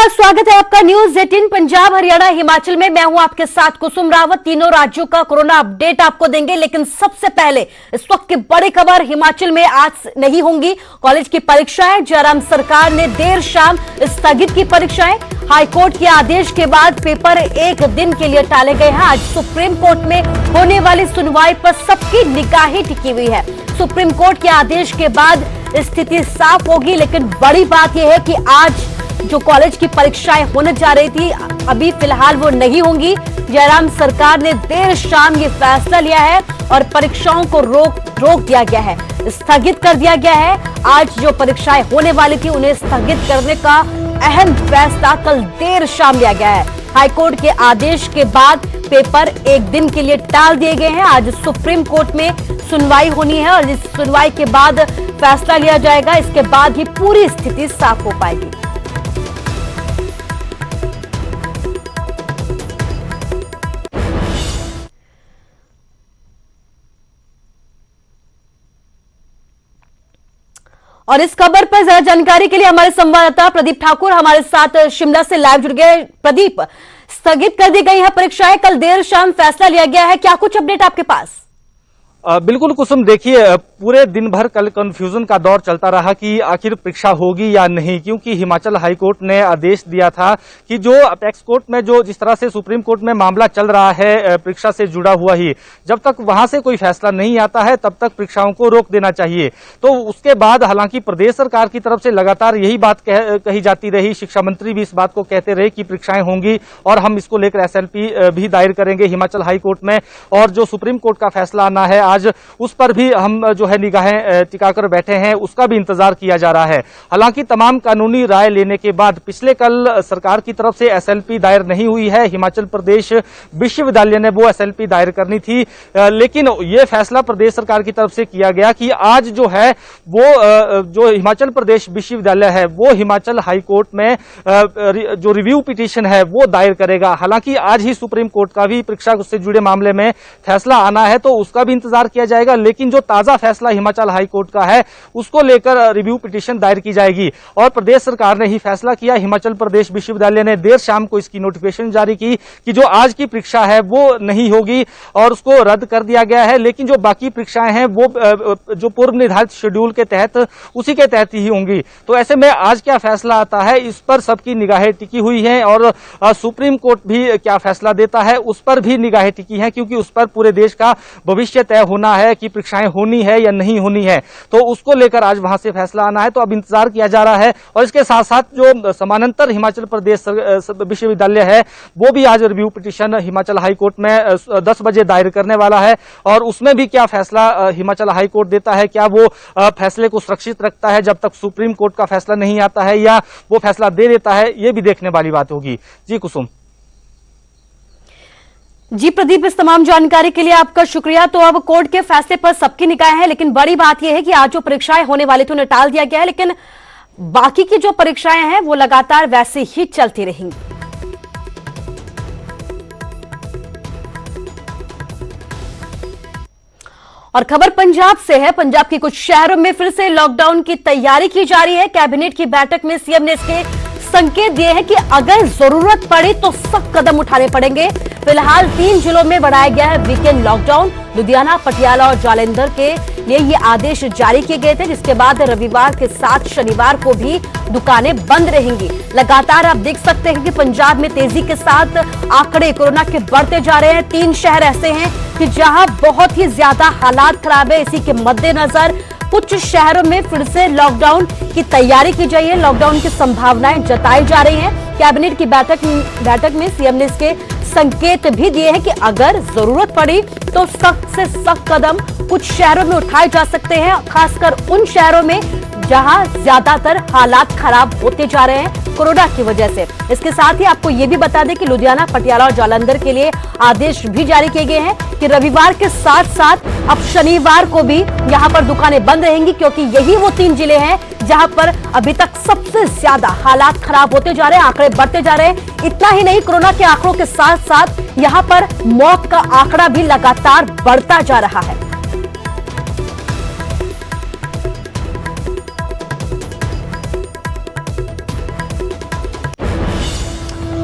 नमस्कार, स्वागत है आपका न्यूज 18 पंजाब हरियाणा हिमाचल में। मैं हूं आपके साथ कुसुम रावत। तीनों राज्यों का कोरोना अपडेट आपको देंगे, लेकिन सबसे पहले इस वक्त की बड़ी खबर, हिमाचल में आज नहीं होंगी कॉलेज की परीक्षाएं। जयराम सरकार ने देर शाम स्थगित की परीक्षाएं। हाईकोर्ट के आदेश के बाद पेपर एक दिन के लिए टाले गए हैं। आज सुप्रीम कोर्ट में होने वाली सुनवाई पर सबकी निगाहें टिकी हुई है। सुप्रीम कोर्ट के आदेश के बाद स्थिति साफ होगी, लेकिन बड़ी बात यह है कि आज जो कॉलेज की परीक्षाएं होने जा रही थी, अभी फिलहाल वो नहीं होंगी। जयराम सरकार ने देर शाम ये फैसला लिया है और परीक्षाओं को रोक दिया गया है, स्थगित कर दिया गया है। आज जो परीक्षाएं होने वाली थी उन्हें स्थगित करने का अहम फैसला कल देर शाम लिया गया है। हाईकोर्ट के आदेश के बाद पेपर एक दिन के लिए टाल दिए गए हैं। आज सुप्रीम कोर्ट में सुनवाई होनी है और इस सुनवाई के बाद फैसला लिया जाएगा। इसके बाद ही पूरी स्थिति साफ हो पाएगी। और इस खबर पर ज्यादा जानकारी के लिए हमारे संवाददाता प्रदीप ठाकुर हमारे साथ शिमला से लाइव जुड़ गए। प्रदीप, स्थगित कर दी गई है परीक्षाएं, कल देर शाम फैसला लिया गया है, क्या कुछ अपडेट आपके पास? बिल्कुल कुसुम, देखिए पूरे दिन भर कल कंफ्यूजन का दौर चलता रहा कि आखिर परीक्षा होगी या नहीं, क्योंकि हिमाचल हाईकोर्ट ने आदेश दिया था कि जो अपेक्स कोर्ट में जो जिस तरह से सुप्रीम कोर्ट में मामला चल रहा है परीक्षा से जुड़ा हुआ ही, जब तक वहां से कोई फैसला नहीं आता है तब तक परीक्षाओं को रोक देना चाहिए। तो उसके बाद हालांकि प्रदेश सरकार की तरफ से लगातार यही बात कही जाती रही, शिक्षा मंत्री भी इस बात को कहते रहे कि परीक्षाएं होंगी और हम इसको लेकर SLP भी दायर करेंगे हिमाचल हाईकोर्ट में, और जो सुप्रीम कोर्ट का फैसला आना है आज उस पर भी हम जो है निगाहें टिकाकर बैठे हैं, उसका भी इंतजार किया जा रहा है। हालांकि तमाम कानूनी राय लेने के बाद पिछले कल सरकार की तरफ से SLP दायर नहीं हुई है। हिमाचल प्रदेश विश्वविद्यालय ने वो SLP दायर करनी थी, लेकिन ये फैसला प्रदेश सरकार की तरफ से किया गया कि आज जो है वो जो हिमाचल प्रदेश विश्वविद्यालय है वो हिमाचल हाईकोर्ट में जो रिव्यू पिटीशन है वो दायर करेगा। हालांकि आज ही सुप्रीम कोर्ट का भी परीक्षा से जुड़े मामले में फैसला आना है, तो उसका भी इंतजार किया जाएगा। लेकिन जो ताजा फैसला हिमाचल हाईकोर्ट का है उसको लेकर रिव्यू पिटीशन दायर की जाएगी और प्रदेश सरकार ने ही फैसला किया। हिमाचल प्रदेश विश्वविद्यालय ने देर शाम को इसकी नोटिफिकेशन जारी की कि जो आज की परीक्षा है वो नहीं होगी और उसको रद्द कर दिया गया है, लेकिन जो बाकी परीक्षाएं हैं वो जो पूर्व निर्धारित शेड्यूल के तहत उसी के तहत ही होंगी। तो ऐसे में आज क्या फैसला आता है इस पर सबकी निगाहें टिकी हुई हैं और सुप्रीम कोर्ट भी क्या फैसला देता है उस पर भी निगाहें टिकी हैं, क्योंकि उस पर पूरे देश का भविष्य तय होना है कि परीक्षाएं होनी है या नहीं होनी है। तो उसको लेकर आज वहां से फैसला आना है, तो अब इंतजार किया जा रहा है। और इसके साथ साथ जो समानांतर हिमाचल प्रदेश विश्वविद्यालय है वो भी आज रिव्यू पिटीशन हिमाचल हाईकोर्ट में 10 बजे दायर करने वाला है और उसमें भी क्या फैसला हिमाचल हाईकोर्ट देता है, क्या वो फैसले को सुरक्षित रखता है जब तक सुप्रीम कोर्ट का फैसला नहीं आता है, या वो फैसला दे देता है, ये भी देखने वाली बात होगी। जी कुसुम। जी प्रदीप, इस तमाम जानकारी के लिए आपका शुक्रिया। तो अब कोर्ट के फैसले पर सबकी निगाहें हैं, लेकिन बड़ी बात यह है कि आज जो परीक्षाएं होने वाली थी उन्हें टाल दिया गया है, लेकिन बाकी की जो परीक्षाएं हैं वो लगातार वैसे ही चलती रहेंगी। और खबर पंजाब से है। पंजाब के कुछ शहरों में फिर से लॉकडाउन की तैयारी की जा रही है। कैबिनेट की बैठक में सीएम ने इसके संकेत दिए हैं कि अगर जरूरत पड़ी तो सख्त कदम उठाने पड़ेंगे। फिलहाल 3 जिलों में बढ़ाया गया है वीकेंड लॉकडाउन। लुधियाना, पटियाला और जालंधर के लिए ये आदेश जारी किए गए थे, जिसके बाद रविवार के साथ शनिवार को भी दुकानें बंद रहेंगी। लगातार आप देख सकते हैं कि पंजाब में तेजी के साथ आंकड़े कोरोना के बढ़ते जा रहे हैं। 3 शहर ऐसे हैं कि जहां बहुत ही ज्यादा हालात खराब है। इसी के मद्देनजर कुछ शहरों में फिर से लॉकडाउन की तैयारी की जाए, लॉकडाउन की संभावनाएं जताई जा रही हैं। कैबिनेट की बैठक में सीएम ने इसके संकेत भी दिए हैं कि अगर जरूरत पड़ी तो सख्त से सख्त कदम कुछ शहरों में उठाए जा सकते हैं, खासकर उन शहरों में जहां ज्यादातर हालात खराब होते जा रहे हैं कोरोना की वजह से। इसके साथ ही आपको यह भी बता दें कि लुधियाना, पटियाला और जालंधर के लिए आदेश भी जारी किए गए हैं कि रविवार के साथ साथ अब शनिवार को भी यहां पर दुकानें बंद रहेंगी, क्योंकि यही वो 3 जिले हैं जहां पर अभी तक सबसे ज्यादा हालात खराब होते जा रहे हैं, आंकड़े बढ़ते जा रहे हैं। इतना ही नहीं, कोरोना के आंकड़ों के साथ साथ यहां पर मौत का आंकड़ा भी लगातार बढ़ता जा रहा है।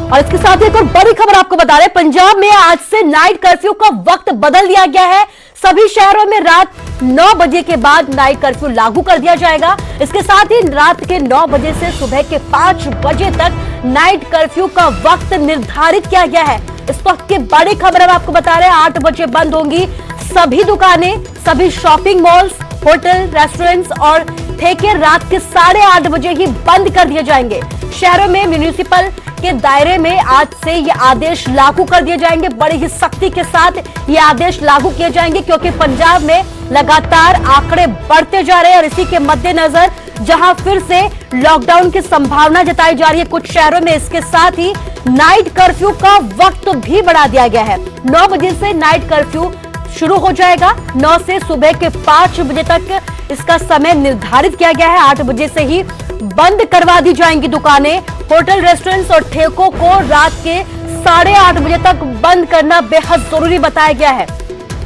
और इसके साथ ही एक और बड़ी खबर आपको बता रहे हैं, पंजाब में आज से नाइट कर्फ्यू का वक्त बदल दिया गया है। सभी शहरों में रात 9 बजे के बाद नाइट कर्फ्यू लागू कर दिया जाएगा। इसके साथ ही रात के 9 बजे से सुबह के 5 बजे तक नाइट कर्फ्यू का वक्त निर्धारित किया गया है। इस वक्त की बड़ी खबर हम आपको बता रहे हैं, 8 बजे बंद होंगी सभी दुकानें, सभी शॉपिंग मॉल्स, होटल, रेस्टोरेंट्स और ठेके रात के 8:30 बजे ही बंद कर दिए जाएंगे। शहरों में म्यूनिसिपल के दायरे में आज से ये आदेश लागू कर दिए जाएंगे। बड़ी ही सख्ती के साथ ये आदेश लागू किए जाएंगे क्योंकि पंजाब में लगातार आंकड़े बढ़ते जा रहे हैं और इसी के मद्देनजर जहां फिर से लॉकडाउन की संभावना जताई जा रही है कुछ शहरों में, इसके साथ ही नाइट कर्फ्यू का वक्त भी बढ़ा दिया गया है। 9 बजे से नाइट कर्फ्यू शुरू हो जाएगा। 9 से सुबह के 5 बजे तक इसका समय निर्धारित किया गया है। 8 बजे से ही बंद करवा दी जाएंगी दुकानें, होटल, रेस्टोरेंट्स और ठेकों को रात के 8:30 बजे तक बंद करना बेहद जरूरी बताया गया है।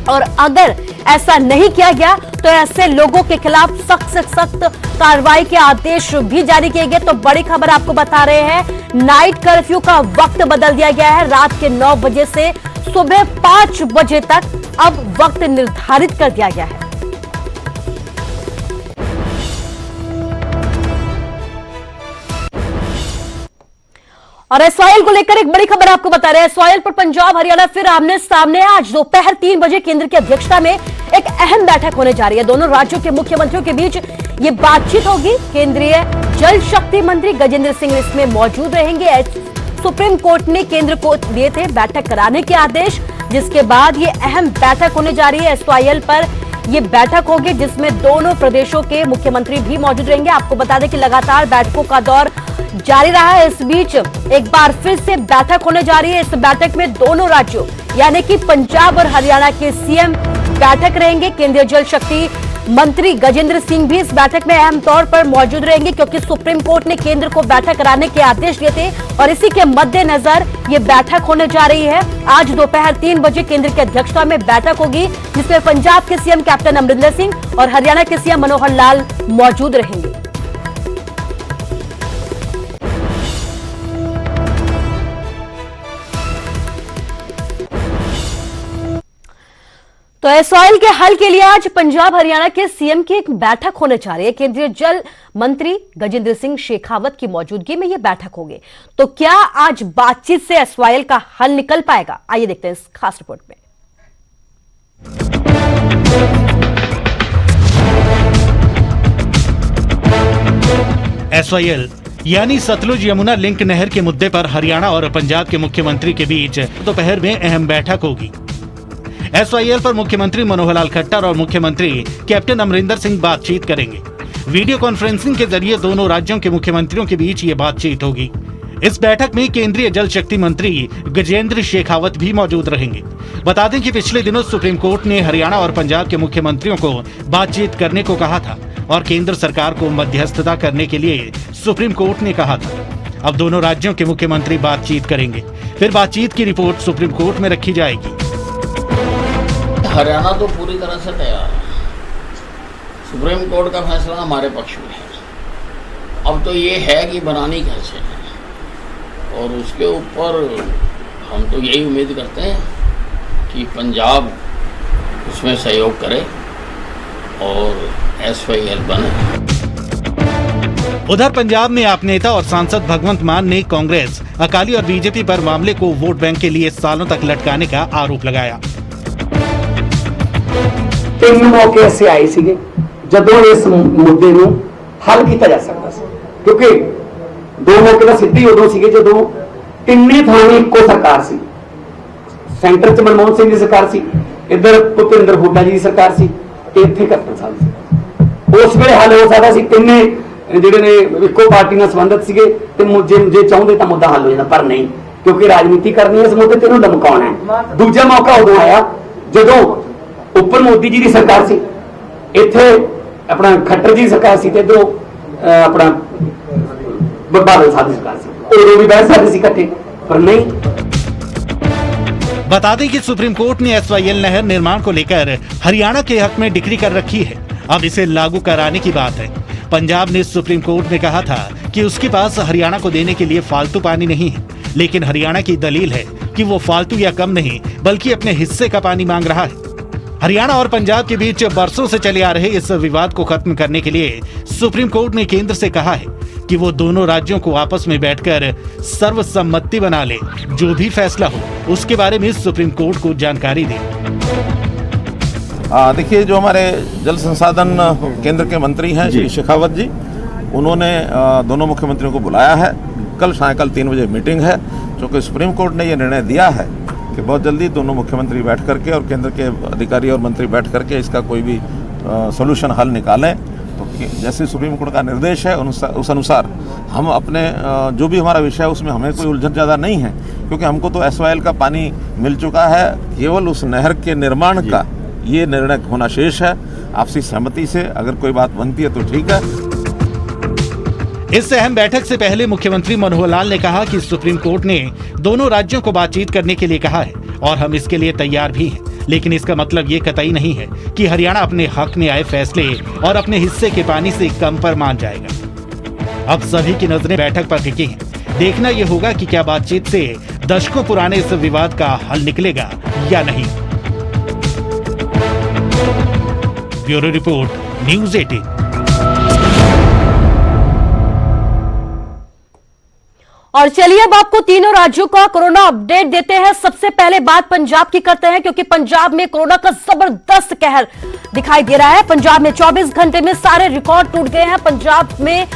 और अगर ऐसा नहीं किया गया तो ऐसे लोगों के खिलाफ सख्त से सख्त कार्रवाई के आदेश भी जारी किए गए। तो बड़ी खबर आपको बता रहे हैं, नाइट कर्फ्यू का वक्त बदल दिया गया है। रात के 9 बजे से सुबह 5 बजे तक अब वक्त निर्धारित कर दिया गया है। और एसवाईएल को लेकर एक बड़ी खबर आपको बता रहे हैं। एसवाईएल पर पंजाब हरियाणा फिर आमने सामने। आज दोपहर 3 बजे केंद्र की अध्यक्षता में एक अहम बैठक होने जा रही है। दोनों राज्यों के मुख्यमंत्रियों के बीच ये बातचीत होगी। केंद्रीय जल शक्ति मंत्री गजेंद्र सिंह इसमें मौजूद रहेंगे। सुप्रीम कोर्ट ने केंद्र को दिए थे बैठक कराने के आदेश, जिसके बाद ये अहम बैठक होने जा रही है। एसवाईएल पर ये बैठक होगी जिसमें दोनों प्रदेशों के मुख्यमंत्री भी मौजूद रहेंगे। आपको बता दें कि लगातार बैठकों का दौर जारी रहा है। इस बीच एक बार फिर से बैठक होने जा रही है। इस बैठक में दोनों राज्यों यानी कि पंजाब और हरियाणा के सीएम बैठक रहेंगे। केंद्रीय जल शक्ति मंत्री गजेंद्र सिंह भी इस बैठक में अहम तौर पर मौजूद रहेंगे क्योंकि सुप्रीम कोर्ट ने केंद्र को बैठक कराने के आदेश दिए थे और इसी के मद्देनजर ये बैठक होने जा रही है। आज दोपहर 3 बजे केंद्र की अध्यक्षता में बैठक होगी जिसमें पंजाब के सीएम कैप्टन अमरिंदर सिंह और हरियाणा के सीएम मनोहर लाल मौजूद रहेंगे। तो एसवाईएल के हल के लिए आज पंजाब हरियाणा के सीएम की एक बैठक होने जा रही है। केंद्रीय जल मंत्री गजेंद्र सिंह शेखावत की मौजूदगी में यह बैठक होगी। तो क्या आज बातचीत से एसवाईएल का हल निकल पाएगा? आइए देखते हैं इस खास रिपोर्ट में। एसवाईएल यानी सतलुज यमुना लिंक नहर के मुद्दे पर हरियाणा और पंजाब के मुख्यमंत्री के बीच दोपहर में अहम बैठक होगी। एसवाईएल पर मुख्यमंत्री मनोहर लाल खट्टर और मुख्यमंत्री कैप्टन अमरिंदर सिंह बातचीत करेंगे। वीडियो कॉन्फ्रेंसिंग के जरिए दोनों राज्यों के मुख्यमंत्रियों के बीच ये बातचीत होगी। इस बैठक में केंद्रीय जल शक्ति मंत्री गजेंद्र शेखावत भी मौजूद रहेंगे। बता दें कि पिछले दिनों सुप्रीम कोर्ट ने हरियाणा और पंजाब के मुख्यमंत्रियों को बातचीत करने को कहा था और केंद्र सरकार को मध्यस्थता करने के लिए सुप्रीम कोर्ट ने कहा था। अब दोनों राज्यों के मुख्यमंत्री बातचीत करेंगे, फिर बातचीत की रिपोर्ट सुप्रीम कोर्ट में रखी जाएगी। हरियाणा तो पूरी तरह से तैयार है। सुप्रीम कोर्ट का फैसला हमारे पक्ष में है। अब तो ये है कि बनानी कैसे है और उसके ऊपर हम तो यही उम्मीद करते हैं कि पंजाब उसमें सहयोग करे और एसवाईएल बने। उधर पंजाब में आप नेता और सांसद भगवंत मान ने कांग्रेस, अकाली और बीजेपी पर मामले को वोट बैंक के लिए सालों तक लटकाने का आरोप लगाया। 3 मौके ऐसे आए ਸੀਗੇ ਜਦੋਂ ਇਸ ਮੁੱਦੇ ਨੂੰ ਹੱਲ ਕੀਤਾ ਜਾ ਸਕਦਾ ਸੀ ਕਿਉਂਕਿ 2 ਮੌਕੇ ਤਾਂ ਸਿੱਧੀ ਉਦੋਂ ਸੀਗੇ ਜਦੋਂ ਤਿੰਨੇ ਥਾਵੇਂ ਇੱਕੋ ਸਰਕਾਰ ਸੀ। ਸੈਂਟਰ 'ਚ ਮਨਮੋਹਨ ਸਿੰਘ ਦੀ ਸਰਕਾਰ ਸੀ, ਇੱਧਰ ਭੁਪਿੰਦਰ ਹੁੱਡਾ ਜੀ ਦੀ ਸਰਕਾਰ ਸੀ ਤੇ ਇੱਥੇ ਕੈਪਟਨ ਸਾਹਿਬ ਸੀ। ਉਸ ਵੇਲੇ ਹੱਲ ਹੋ ਸਕਦਾ ਸੀ। ਤਿੰਨੇ ਜਿਹੜੇ ਨੇ ਇੱਕੋ ਪਾਰਟੀ ਨਾਲ ਸੰਬੰਧਿਤ ਸੀਗੇ ਤੇ ਜੇ ਚਾਹੁੰਦੇ ਤਾਂ ਮੁੱਦਾ ਹੱਲ ਹੋ ਜਾਂਦਾ, ਪਰ ਨਹੀਂ ਕਿਉਂਕਿ ਰਾਜਨੀਤੀ ਕਰਨੀ ਹੈ, ਇਸ ਮੁੱਦੇ ਤੇ ਇਹਨੂੰ ਧਮਕਾਉਣਾ ਹੈ। ਦੂਜਾ ਮੌਕਾ ਉਦੋਂ ਆਇਆ ਜਦੋਂ ਉੱਪਰ ਮੋਦੀ ਜੀ ਦੀ ਸਰਕਾਰ ਸੀ, ਇੱਥੇ ਆਪਣਾ ਖੱਟਰ ਜੀ ਸਰਕਾਰ ਸੀ ਤੇ ਇਧਰੋਂ ਆਪਣਾ ਬਾਦਲ ਸਾਹਿਬ ਦੀ ਸਰਕਾਰ ਸੀ। ਉਦੋਂ ਵੀ ਬਹਿਸ ਸਕਦੇ ਸੀ ਇਕੱਠੇ, ਪਰ नहीं। बता दें कि सुप्रीम कोर्ट ने एसवाईएल नहर निर्माण को लेकर हरियाणा के हक में डिक्री कर रखी है। अब इसे लागू कराने की बात है। पंजाब ने सुप्रीम कोर्ट में कहा था कि उसके पास हरियाणा को देने के लिए फालतू पानी नहीं है। लेकिन हरियाणा की दलील है कि वो फालतू या कम नहीं बल्कि अपने हिस्से का पानी मांग रहा है। हरियाणा और पंजाब के बीच बरसों से चले आ रहे इस विवाद को खत्म करने के लिए सुप्रीम कोर्ट ने केंद्र से कहा है कि वो दोनों राज्यों को आपस में बैठकर सर्वसम्मति बना ले। जो भी फैसला हो उसके बारे में सुप्रीम कोर्ट को जानकारी दे। देखिए, जो हमारे जल संसाधन केंद्र के मंत्री हैं श्री शेखावत जी, उन्होंने दोनों मुख्यमंत्रियों को बुलाया है। कल सायंकाल 3 बजे मीटिंग है, क्योंकि सुप्रीम कोर्ट ने ये निर्णय दिया है कि बहुत जल्दी दोनों मुख्यमंत्री बैठ करके और केंद्र के अधिकारी और मंत्री बैठ करके इसका कोई भी सॉल्यूशन हल निकालें। तो जैसे सुप्रीम कोर्ट का निर्देश है उस अनुसार हम अपने जो भी हमारा विषय है उसमें हमें कोई उलझन ज़्यादा नहीं है, क्योंकि हमको तो SYL का पानी मिल चुका है। केवल उस नहर के निर्माण का ये निर्णय होना शेष है। आपसी सहमति से अगर कोई बात बनती है तो ठीक है। इस अहम बैठक से पहले मुख्यमंत्री मनोहर लाल ने कहा कि सुप्रीम कोर्ट ने दोनों राज्यों को बातचीत करने के लिए कहा है और हम इसके लिए तैयार भी हैं, लेकिन इसका मतलब ये कतई नहीं है कि हरियाणा अपने हक में आए फैसले और अपने हिस्से के पानी से कम पर मान जाएगा। अब सभी की नजरें बैठक पर टिकी हैं। देखना यह होगा कि क्या बातचीत से दशकों पुराने इस विवाद का हल निकलेगा या नहीं। Bureau report, news 18। और चलिए अब आपको तीनों राज्यों का कोरोना अपडेट देते हैं। सबसे पहले बात पंजाब की करते हैं, क्योंकि पंजाब में कोरोना का जबरदस्त कहर दिखाई दे रहा है। पंजाब में 24 घंटे में सारे रिकॉर्ड टूट गए हैं। पंजाब में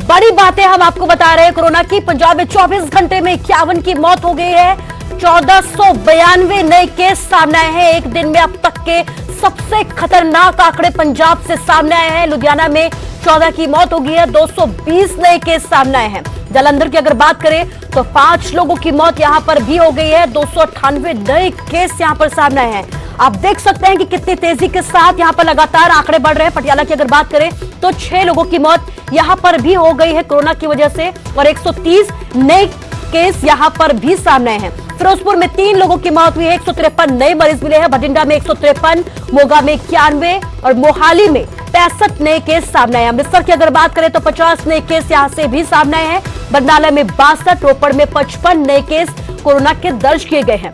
बड़ी बातें हम आपको बता रहे हैं कोरोना की। पंजाब में 24 घंटे में 51 की मौत हो गई है। 1492 नए केस सामने आए हैं। एक दिन में अब तक के सबसे खतरनाक आंकड़े पंजाब से सामने आए हैं। लुधियाना में 14 की मौत हो गई है। 220 नए केस सामने आए हैं। जालंधर की अगर बात करें तो 5 लोगों की मौत यहां पर भी हो गई है। 298 नए केस यहां पर सामने आए हैं। आप देख सकते हैं कि कितनी तेजी के साथ यहां पर लगातार आंकड़े बढ़ रहे हैं। पटियाला की अगर बात करें तो 6 लोगों की मौत यहां पर भी हो गई है कोरोना की वजह से, और 130 नए केस यहां पर भी सामने आए हैं। फिरोजपुर में 3 लोगों की मौत हुई है। 153 नए मरीज मिले हैं। बठिंडा में 153, मोगा में 91 और मोहाली में 65 नए केस सामने आए। अमृतसर की अगर बात करें तो 50 नए केस यहां से भी सामने आए हैं। बरनाला में 62, रोपड़ में 55 नए केस कोरोना के दर्ज किए गए हैं।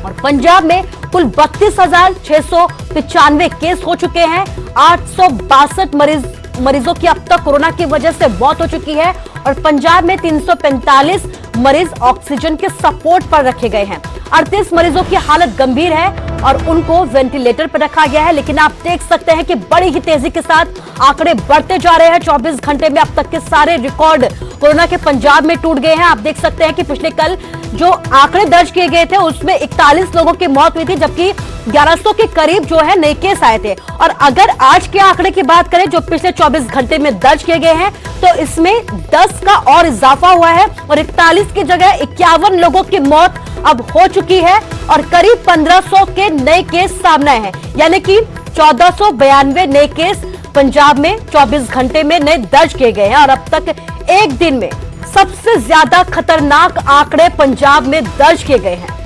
और पंजाब में कुल 32,695 केस हो चुके हैं। 862 मरीजों की अब तक कोरोना की वजह से मौत हो चुकी है। और पंजाब में 345 मरीज ऑक्सीजन के सपोर्ट पर रखे गए हैं। 38 मरीजों की हालत गंभीर है और उनको वेंटिलेटर पर रखा गया है। लेकिन आप देख सकते हैं कि बड़ी ही तेजी के साथ आंकड़े बढ़ते जा रहे हैं। 24 घंटे में अब तक के सारे रिकॉर्ड कोरोना के पंजाब में टूट गए हैं। आप देख सकते हैं कि पिछले कल जो आंकड़े दर्ज किए गए थे उसमें 41 लोगों की मौत हुई थी, जबकि 1100 के करीब जो है नए केस आए थे। और अगर आज के आंकड़े की बात करें जो पिछले 24 घंटे में दर्ज किए गए हैं तो इसमें 10 का और इजाफा हुआ है और 41 की जगह 51 लोगों की मौत अब हो चुकी है और करीब 1500 के नए केस सामने आए हैं। यानी कि 1492 नए केस पंजाब में 24 घंटे में नए दर्ज किए गए हैं। और अब तक एक दिन में सबसे ज्यादा खतरनाक आंकड़े पंजाब में दर्ज किए गए हैं।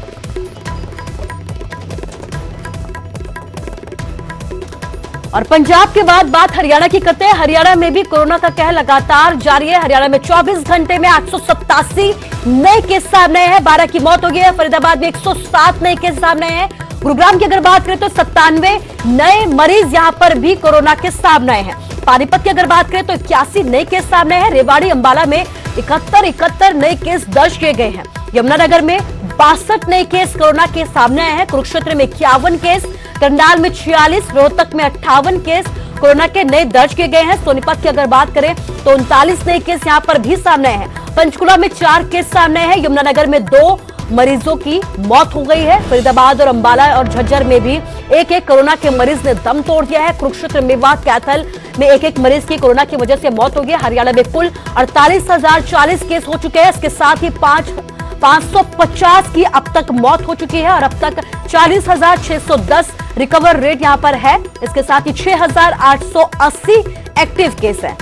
और पंजाब के बाद बात हरियाणा की करते हैं। हरियाणा में भी कोरोना का कहर लगातार जारी है। हरियाणा में 24 घंटे में 887 नए केस सामने आए हैं। 12 की मौत हो गई है। फरीदाबाद में 107 नए केस सामने आए हैं। गुरुग्राम की अगर बात करें तो 97 नए मरीज यहां पर भी कोरोना के सामने आए हैं। पानीपत की अगर बात करें तो 81 नए केस सामने हैं। रेवाड़ी अंबाला में 71 नए केस दर्ज किए गए हैं। यमुनानगर में 62 नए केस कोरोना के सामने आए हैं। कुरुक्षेत्र में 51 केस, करनाल में 46, रोहतक में 58 केस कोरोना के नए दर्ज किए गए हैं। सोनीपत की अगर बात करें तो 39 नए केस यहां पर भी सामने आए हैं। पंचकुला में 4 केस सामने हैं। यमुनानगर में 2 मरीजों की मौत हो गई है। फरीदाबाद और अंबाला और झज्जर में भी एक कोरोना के मरीज ने दम तोड़ दिया है। कुरुक्षेत्र, मेवात, कैथल में एक मरीज की कोरोना की वजह से मौत हो गई है। हरियाणा में कुल 48,040 केस हो चुके हैं। इसके साथ ही 550 की अब तक मौत हो चुकी है और अब तक 40,610 रिकवर रेट यहां पर है। इसके साथ ही 6,880 एक्टिव केस है।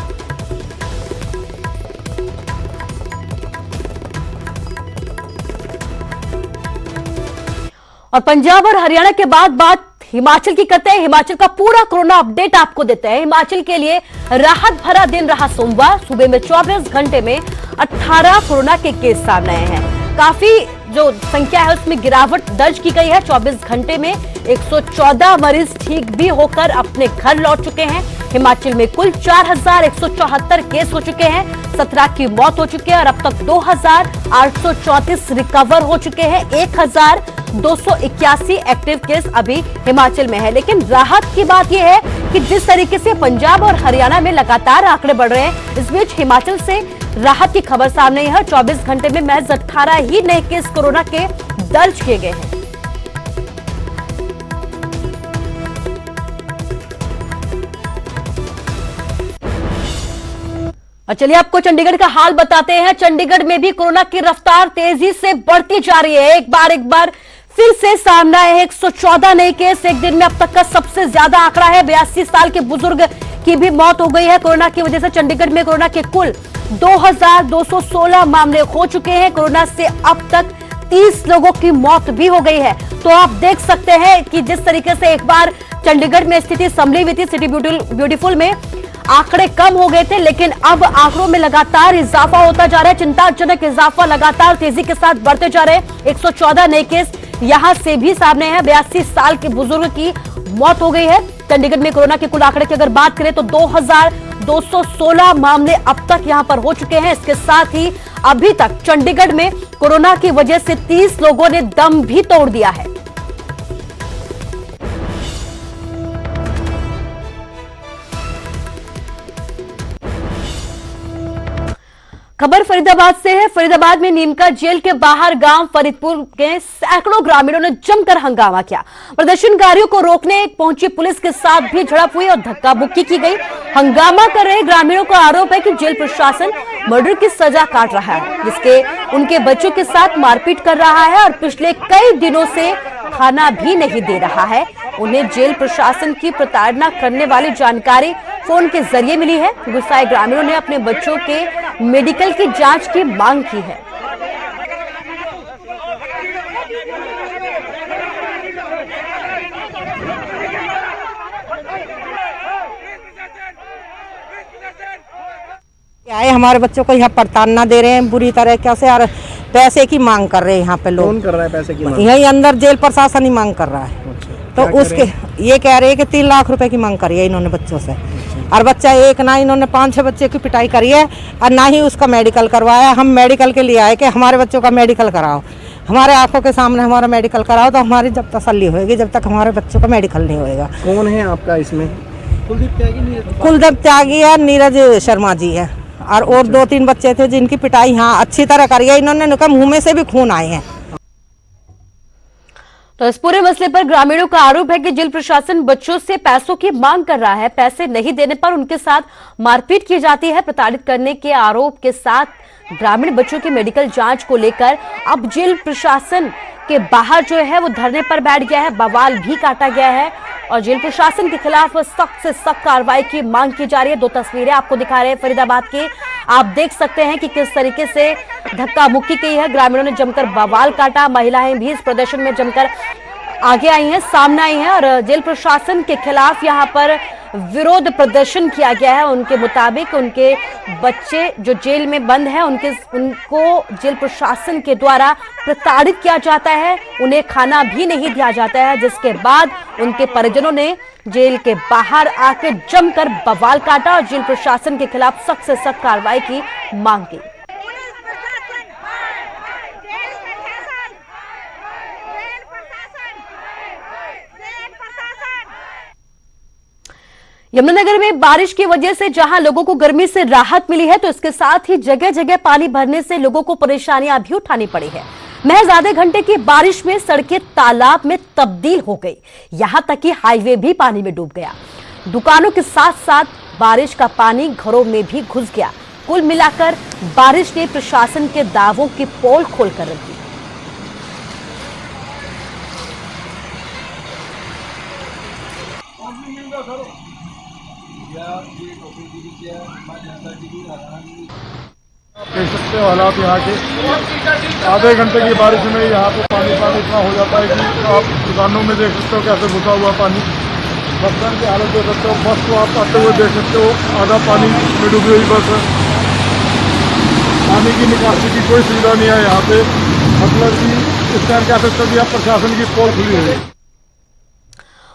और पंजाब और हरियाणा के बाद बात हिमाचल की करते हैं। हिमाचल का पूरा कोरोना अपडेट आपको देते हैं। हिमाचल के लिए राहत भरा दिन रहा सोमवार। सूबे में 24 घंटे में 18 कोरोना के केस सामने आए हैं। काफी जो संख्या है उसमें गिरावट दर्ज की गई है। 24 घंटे में 114 मरीज ठीक भी होकर अपने घर लौट चुके हैं। हिमाचल में कुल 4174 केस हो चुके हैं, 17 की मौत हो चुकी है और अब तक 2834 रिकवर हो चुके हैं। 1281 एक्टिव केस अभी हिमाचल में है। लेकिन राहत की बात यह है कि जिस तरीके से पंजाब और हरियाणा में लगातार आंकड़े बढ़ रहे हैं, इस बीच हिमाचल से राहत की खबर सामने आई है। 24 घंटे में महज 18 ही नए केस कोरोना के दर्ज किए गए हैं। और चलिए आपको चंडीगढ़ का हाल बताते हैं। चंडीगढ़ में भी कोरोना की रफ्तार तेजी से बढ़ती जा रही है। एक बार फिर से सामने आए हैं 114 नए केस। एक दिन में अब तक का सबसे ज्यादा आंकड़ा है। 82 साल के बुजुर्ग की भी मौत हो गई है कोरोना की वजह से। चंडीगढ़ में कोरोना के कुल 2216 मामले हो चुके हैं। कोरोना से अब तक 30 लोगों की मौत भी हो गई है। तो आप देख सकते हैं कि जिस तरीके से एक बार चंडीगढ़ में स्थिति संभली हुई थी, सिटी ब्यूटीफुल में आंकड़े कम हो गए थे, लेकिन अब आंकड़ों में लगातार इजाफा होता जा रहा है। चिंताजनक इजाफा लगातार तेजी के साथ बढ़ते जा रहे हैं। 114 नए केस यहां से भी सामने हैं। 82 साल के बुजुर्ग की मौत हो गई है। चंडीगढ़ में कोरोना के कुल आंकड़े की अगर बात करें तो 2216 मामले अब तक यहां पर हो चुके हैं। इसके साथ ही अभी तक चंडीगढ़ में कोरोना की वजह से 30 लोगों ने दम भी तोड़ दिया है। खबर फरीदाबाद से है। फरीदाबाद में नीमका जेल के बाहर गांव फरीदपुर के सैकड़ों ग्रामीणों ने जमकर हंगामा किया। प्रदर्शनकारियों को रोकने पहुंची पुलिस के साथ भी झड़प हुई और धक्का मुक्की की गई। हंगामा कर रहे ग्रामीणों का आरोप है कि जेल प्रशासन मर्डर की सजा काट रहा है, जिसके उनके बच्चों के साथ मारपीट कर रहा है और पिछले कई दिनों से खाना भी नहीं दे रहा है। उन्हें जेल प्रशासन की प्रताड़ना करने वाली जानकारी फोन के जरिए मिली है। गुस्साए ग्रामीणों ने अपने बच्चों के मेडिकल की जांच की मांग की है। आए हमारे बच्चों को यहाँ प्रताड़ना दे रहे हैं बुरी तरह से और पैसे की मांग कर रहे हैं। यहाँ पे लोग कौन कर रहा है पैसे की मांग? यही अंदर जेल प्रशासन ही मांग कर रहा है। तो उसके ये कह रहे हैं कि 3 लाख रुपए की मांग करी है इन्होंने बच्चों से। और बच्चा एक ना, इन्होंने 5-6 बच्चे की पिटाई करी है और ना ही उसका मेडिकल करवाया। हम मेडिकल के लिए आए कि हमारे बच्चों का मेडिकल कराओ, हमारे आंखों के सामने हमारा मेडिकल कराओ, तो हमारी जब तसल्ली होगी जब तक हमारे बच्चों का मेडिकल नहीं होएगा। कौन है आपका इसमें? कुलदीप त्यागी है, नीरज शर्मा जी है और 2-3 बच्चे थे जिनकी पिटाई यहाँ अच्छी तरह करी है इन्होंने। मुंह में से भी खून आए हैं। तो इस पूरे मसले पर ग्रामीणों का आरोप है कि जेल प्रशासन बच्चों से पैसों की मांग कर रहा है। पैसे नहीं देने पर उनके साथ मारपीट की जाती है। प्रताड़ित करने के आरोप के साथ ग्रामीण बच्चों की मेडिकल जांच को लेकर अब जेल प्रशासन के बाहर जो है वो धरने पर बैठ गया है। बवाल भी काटा गया है और जेल प्रशासन के खिलाफ सख्त से सख्त कार्रवाई की मांग की जा रही है। 2 तस्वीरें आपको दिखा रहे हैं फरीदाबाद के। आप देख सकते हैं कि किस तरीके से धक्का मुक्की की है। ग्रामीणों ने जमकर बवाल काटा। महिलाएं भी इस प्रदर्शन में जमकर आगे आई हैं, सामने आई हैं और जेल प्रशासन के खिलाफ यहां पर विरोध प्रदर्शन किया गया है। उनके मुताबिक उनके बच्चे जो जेल में बंद हैं उनको जेल प्रशासन के द्वारा प्रताड़ित किया जाता है, उन्हें खाना भी नहीं दिया जाता है, जिसके बाद उनके परिजनों ने जेल के बाहर आकर जमकर बवाल काटा और जेल प्रशासन के खिलाफ सख्त से सख्त कार्रवाई की मांग की। यमुनानगर में बारिश की वजह से जहां लोगों को गर्मी से राहत मिली है, तो इसके साथ ही जगह जगह पानी भरने से लोगों को परेशानियां भी उठानी पड़ी है। महज आधे घंटे की बारिश में सड़कें तालाब में तब्दील हो गई। यहां तक कि हाईवे भी पानी में डूब गया। दुकानों के साथ साथ बारिश का पानी घरों में भी घुस गया। कुल मिलाकर बारिश ने प्रशासन के दावों की पोल खोलकर रख दी। देख सकते हो हालात यहाँ के। आधे घंटे की बारिश में यहाँ पे पानी इतना हो जाता है कि आप दुकानों में देख सकते हो कैसे घुसा हुआ पानी। बस की हालत देख सकते हो। बस को आप आते हुए देख सकते हो, आधा पानी में डूबी हुई बस है। पानी की निकासी की कोई सुविधा नहीं है यहाँ पे। मतलब कि इस टाइम कह सकते हैं प्रशासन की पोल खुली हुई है।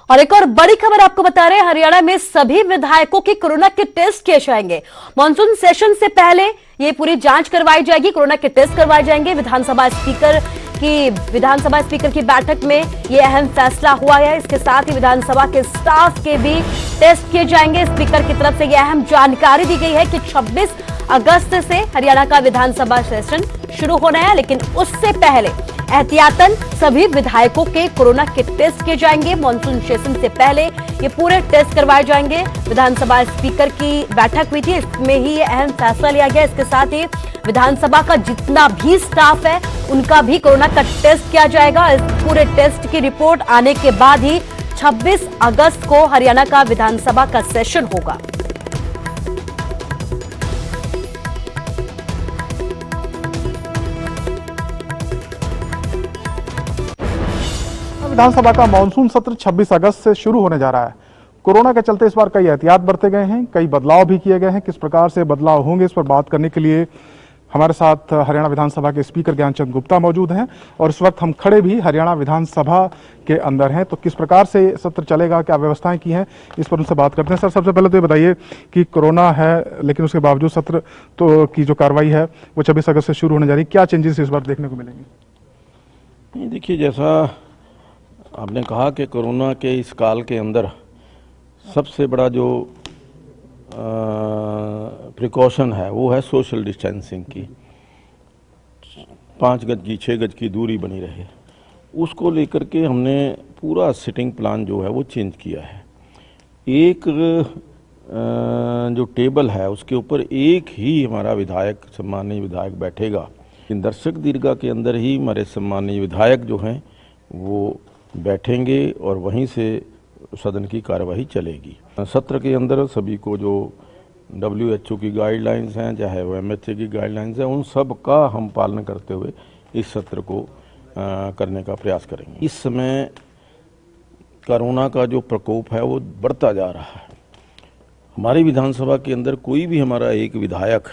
और एक और बड़ी खबर आपको बता रहे हैं, हरियाणा में सभी विधायकों के कोरोना के टेस्ट किए जाएंगे। मॉनसून सेशन से पहले ये पूरी जांच करवाई जाएगी, कोरोना के टेस्ट करवाए जाएंगे। विधानसभा स्पीकर की बैठक में ये अहम फैसला हुआ है। इसके साथ ही विधानसभा के स्टाफ के भी टेस्ट किए जाएंगे। स्पीकर की तरफ से यह अहम जानकारी दी गई है कि 26 अगस्त से हरियाणा का विधानसभा सेशन शुरू होना है, लेकिन उससे पहले एहतियातन सभी विधायकों के कोरोना के टेस्ट किए जाएंगे। मॉनसून सेशन से पहले ये पूरे टेस्ट करवाए जाएंगे। विधानसभा स्पीकर की बैठक हुई थी, इसमें ही ये अहम फैसला लिया गया। इसके साथ ही विधानसभा का जितना भी स्टाफ है उनका भी कोरोना का टेस्ट किया जाएगा। इस पूरे टेस्ट की रिपोर्ट आने के बाद ही 26 अगस्त को हरियाणा का विधानसभा का सेशन होगा। विधानसभा का मानसून सत्र 26 अगस्त से शुरू होने जा रहा है। कोरोना के चलते इस बार कई एहतियात बरते गए हैं, कई बदलाव भी किए गए हैं। किस प्रकार से बदलाव होंगे, इस पर बात करने के लिए हमारे साथ हरियाणा विधानसभा के स्पीकर ज्ञानचंद गुप्ता मौजूद हैं और इस वक्त हम खड़े भी हरियाणा विधानसभा के अंदर हैं। तो किस प्रकार से सत्र चलेगा, क्या व्यवस्थाएं की हैं, इस पर उनसे बात करते हैं। सर, सबसे पहले तो ये बताइए कि कोरोना है लेकिन उसके बावजूद सत्र तो की जो कार्रवाई है वो 26 अगस्त से शुरू होने जा रही है। क्या चेंजेस इस बार देखने को मिलेंगे? देखिए, जैसा आपने कहा कि कोरोना के इस काल के अंदर सबसे बड़ा जो प्रिकॉशन है वो है सोशल डिस्टेंसिंग की। 5 गज की 6 गज की दूरी बनी रहे, उसको लेकर के हमने पूरा सिटिंग प्लान जो है वो चेंज किया है। एक जो टेबल है उसके ऊपर एक ही हमारा विधायक, सम्मानीय विधायक बैठेगा। दर्शक दीर्घा के अंदर ही हमारे सम्मानीय विधायक जो हैं वो बैठेंगे और वहीं से सदन की कार्यवाही चलेगी। सत्र के अंदर सभी को जो WHO की गाइडलाइंस हैं, चाहे वो MHA की गाइडलाइंस हैं, उन सब का हम पालन करते हुए इस सत्र को करने का प्रयास करेंगे। इस समय कोरोना का जो प्रकोप है वो बढ़ता जा रहा है। हमारी विधानसभा के अंदर कोई भी हमारा एक विधायक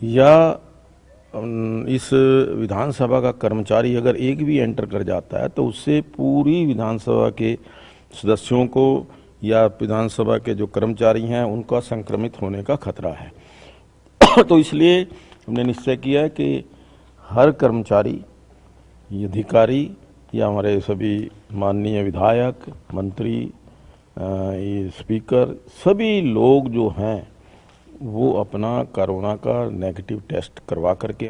या इस विधानसभा का कर्मचारी अगर एक भी एंटर कर जाता है तो उससे पूरी विधानसभा के सदस्यों को या विधानसभा के जो कर्मचारी हैं उनका संक्रमित होने का खतरा है। तो इसलिए हमने निश्चय किया है कि हर कर्मचारी, अधिकारी या हमारे सभी माननीय विधायक, मंत्री, स्पीकर, सभी लोग जो हैं वो अपना कोरोना का नेगेटिव टेस्ट करवा करके